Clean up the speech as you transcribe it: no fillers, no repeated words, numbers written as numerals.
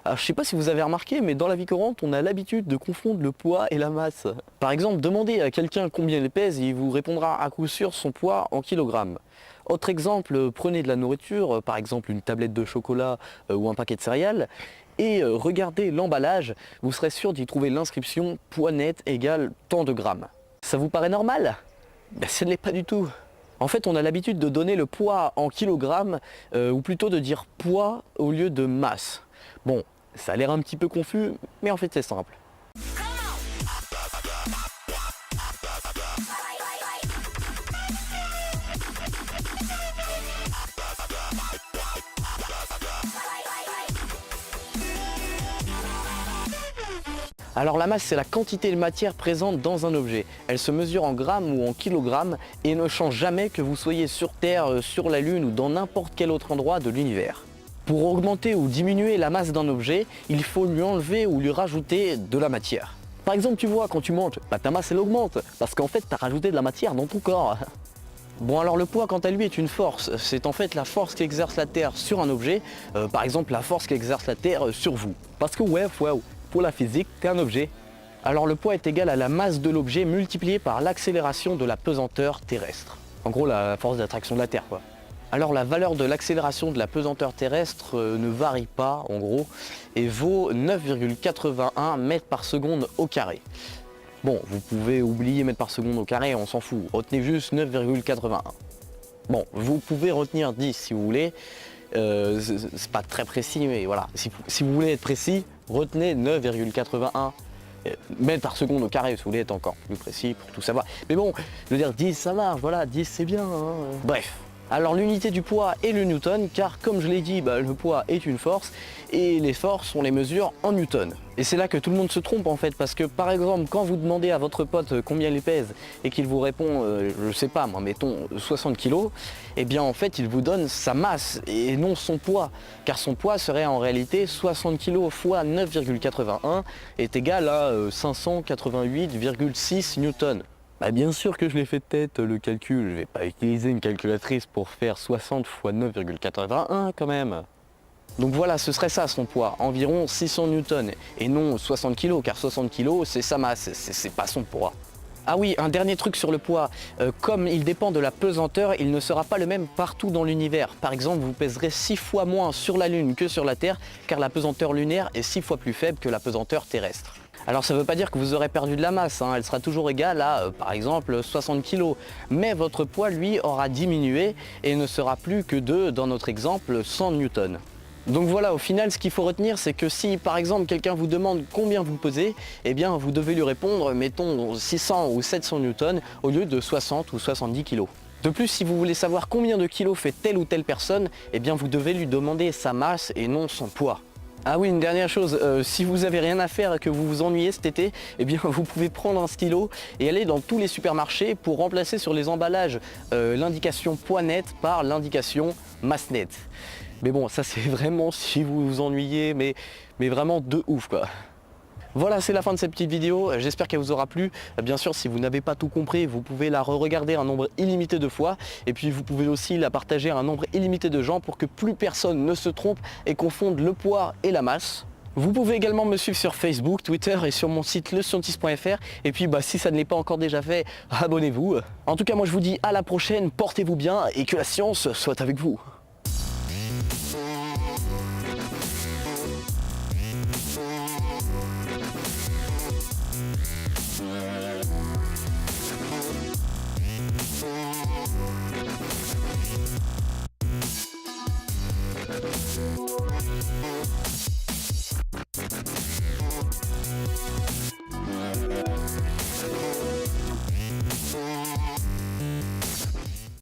Alors, je sais pas si vous avez remarqué, mais dans la vie courante, on a l'habitude de confondre le poids et la masse. Par exemple, demandez à quelqu'un combien il pèse et il vous répondra à coup sûr son poids en kilogrammes. Autre exemple, prenez de la nourriture, par exemple une tablette de chocolat ou un paquet de céréales, et regardez l'emballage, vous serez sûr d'y trouver l'inscription poids net égale tant de grammes. Ça vous paraît normal? Ben, ce ne l'est pas du tout. En fait, on a l'habitude de donner le poids en kilogrammes, ou plutôt de dire poids au lieu de masse. Bon, ça a l'air un petit peu confus, mais en fait c'est simple. Alors la masse, c'est la quantité de matière présente dans un objet. Elle se mesure en grammes ou en kilogrammes et ne change jamais que vous soyez sur Terre, sur la Lune ou dans n'importe quel autre endroit de l'univers. Pour augmenter ou diminuer la masse d'un objet, il faut lui enlever ou lui rajouter de la matière. Par exemple, tu vois, quand tu manges, ta masse elle augmente, parce qu'en fait tu as rajouté de la matière dans ton corps. Bon, alors le poids quant à lui est une force, c'est en fait la force qu'exerce la Terre sur un objet, par exemple la force qu'exerce la Terre sur vous. Parce que ouais, pour la physique, t'es un objet. Alors le poids est égal à la masse de l'objet multipliée par l'accélération de la pesanteur terrestre. En gros, la force d'attraction de la Terre, quoi. Alors la valeur de l'accélération de la pesanteur terrestre ne varie pas, en gros, et vaut 9,81 mètres par seconde au carré. Bon, vous pouvez oublier mètres par seconde au carré, on s'en fout. Retenez juste 9,81. Bon, vous pouvez retenir 10 si vous voulez. C'est pas très précis, mais voilà. Si vous voulez être précis, retenez 9,81 mètres par seconde au carré, si vous voulez être encore plus précis pour tout savoir. Mais bon, je veux dire 10 ça marche, voilà, 10 c'est bien. Hein. Bref. Alors l'unité du poids est le newton, car comme je l'ai dit, le poids est une force, et les forces on les mesure en newton. Et c'est là que tout le monde se trompe en fait, parce que par exemple quand vous demandez à votre pote combien il pèse, et qu'il vous répond, je sais pas moi, mettons 60 kg, et bien en fait il vous donne sa masse, et non son poids, car son poids serait en réalité 60 kg fois 9,81 est égal à 588,6 newtons. Bah bien sûr que je l'ai fait de tête le calcul, je vais pas utiliser une calculatrice pour faire 60 fois 9,81 quand même. Donc voilà, ce serait ça son poids, environ 600 newtons, et non 60 kg, car 60 kg c'est sa masse, c'est pas son poids. Ah oui, un dernier truc sur le poids, comme il dépend de la pesanteur, il ne sera pas le même partout dans l'univers. Par exemple, vous pèserez 6 fois moins sur la Lune que sur la Terre, car la pesanteur lunaire est 6 fois plus faible que la pesanteur terrestre. Alors ça ne veut pas dire que vous aurez perdu de la masse, hein. Elle sera toujours égale à par exemple 60 kg. Mais votre poids lui aura diminué et ne sera plus que de, dans notre exemple, 100 newtons. Donc voilà, au final ce qu'il faut retenir c'est que si par exemple quelqu'un vous demande combien vous pesez, eh bien vous devez lui répondre mettons 600 ou 700 newtons au lieu de 60 ou 70 kg. De plus, si vous voulez savoir combien de kilos fait telle ou telle personne, eh bien vous devez lui demander sa masse et non son poids. Ah oui, une dernière chose, si vous avez rien à faire et que vous vous ennuyez cet été, eh bien vous pouvez prendre un stylo et aller dans tous les supermarchés pour remplacer sur les emballages l'indication poids net par l'indication masse nette. Mais bon, ça c'est vraiment si vous vous ennuyez, mais vraiment de ouf quoi. Voilà, c'est la fin de cette petite vidéo, j'espère qu'elle vous aura plu. Bien sûr, si vous n'avez pas tout compris, vous pouvez la re-regarder un nombre illimité de fois. Et puis vous pouvez aussi la partager à un nombre illimité de gens pour que plus personne ne se trompe et confonde le poids et la masse. Vous pouvez également me suivre sur Facebook, Twitter et sur mon site lescientist.fr. Et puis si ça ne l'est pas encore déjà fait, abonnez-vous. En tout cas, moi je vous dis à la prochaine, portez-vous bien et que la science soit avec vous.